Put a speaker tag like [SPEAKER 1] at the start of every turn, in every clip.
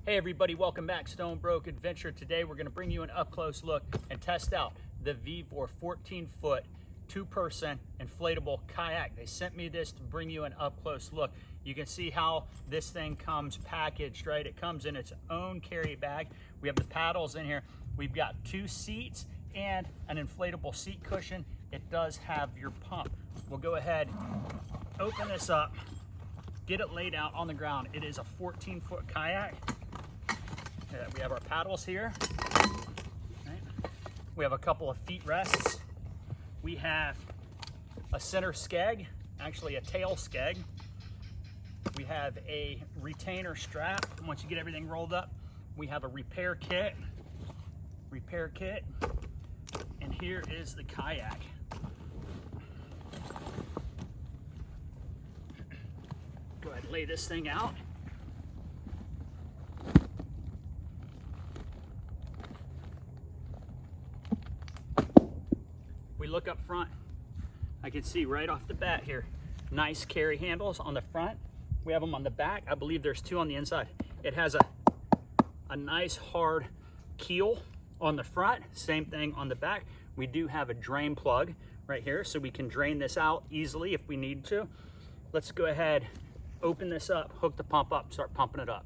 [SPEAKER 1] Hey everybody, welcome back. Stonebroke Adventure. Today we're going to bring you an up-close look and test out the VEVOR 14-foot two-person inflatable kayak. They sent me this to bring you an up-close look. You can see how this thing comes packaged, right? It comes in its own carry bag. We have the paddles in here. We've got 2 seats and an inflatable seat cushion. It does have your pump. We'll go ahead, open this up, get it laid out on the ground. It is a 14-foot kayak. We have our paddles here. Right. We have a couple of feet rests. We have a center skeg, actually a tail skeg. We have a retainer strap. Once you get everything rolled up, we have a repair kit, and here is the kayak. Go ahead and lay this thing out. We look up front, I can see right off the bat here, nice carry handles on the front. We have them on the back. I believe there's 2 on the inside. It has a nice hard keel on the front, same thing on the back. We do have a drain plug right here, so we can drain this out easily if we need to. Let's go ahead, open this up, hook the pump up, start pumping it up.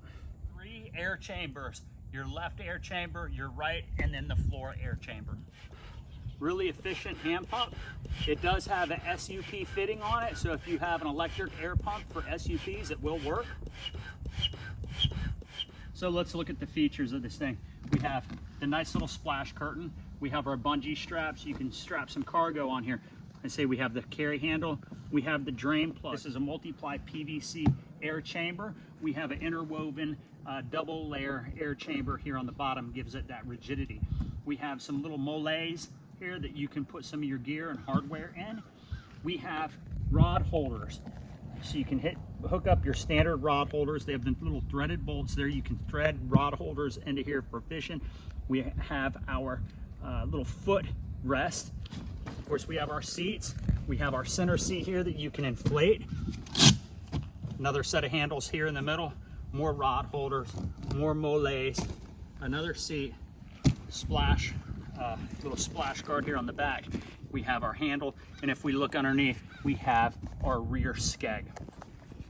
[SPEAKER 1] 3 air chambers, your left air chamber, your right, and then the floor air chamber. Really efficient hand pump. It does have an SUP fitting on it, so if you have an electric air pump for SUPs, it will work. So let's look at the features of this thing. We have the nice little splash curtain. We have our bungee straps. You can strap some cargo on here. I say we have the carry handle. We have the drain plug. This is a multi-ply PVC air chamber. We have an interwoven double layer air chamber here on the bottom, gives it that rigidity. We have some little mollets here that you can put some of your gear and hardware in. We have rod holders, so you can hook up your standard rod holders. They have the little threaded bolts there. You can thread rod holders into here for fishing. We have our little foot rest. Of course, we have our seats. We have our center seat here that you can inflate. Another set of handles here in the middle. More rod holders, more mollets, another seat, splash. Little splash guard here on the back. We have our handle, and if we look underneath, we have our rear skeg.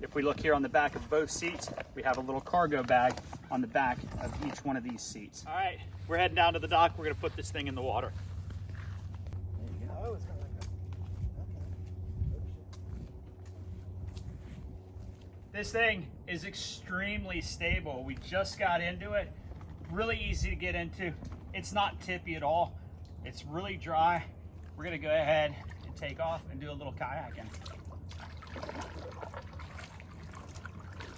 [SPEAKER 1] If we look here on the back of both seats, we have a little cargo bag on the back of each one of these seats. All right, we're heading down to the dock. We're gonna put this thing in the water.
[SPEAKER 2] There you go. Oh, it's got like a,
[SPEAKER 1] This thing is extremely stable. We just got into it. Really easy to get into. It's not tippy at all. It's really dry. We're gonna go ahead and take off and do a little kayaking.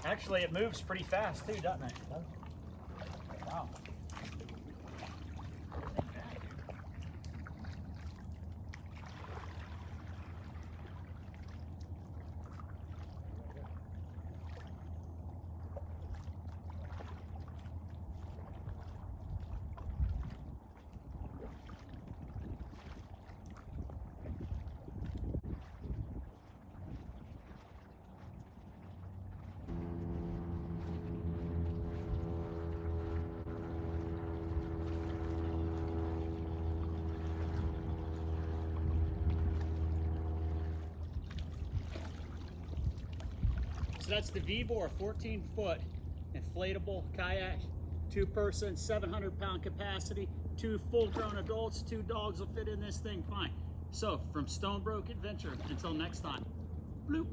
[SPEAKER 1] Actually, it moves pretty fast too, doesn't it? Wow. So that's the VEVOR 14-foot inflatable kayak, 2-person, 700-pound capacity, 2 full-grown adults, 2 dogs will fit in this thing fine. So from Stonebroke Adventure, until next time, bloop.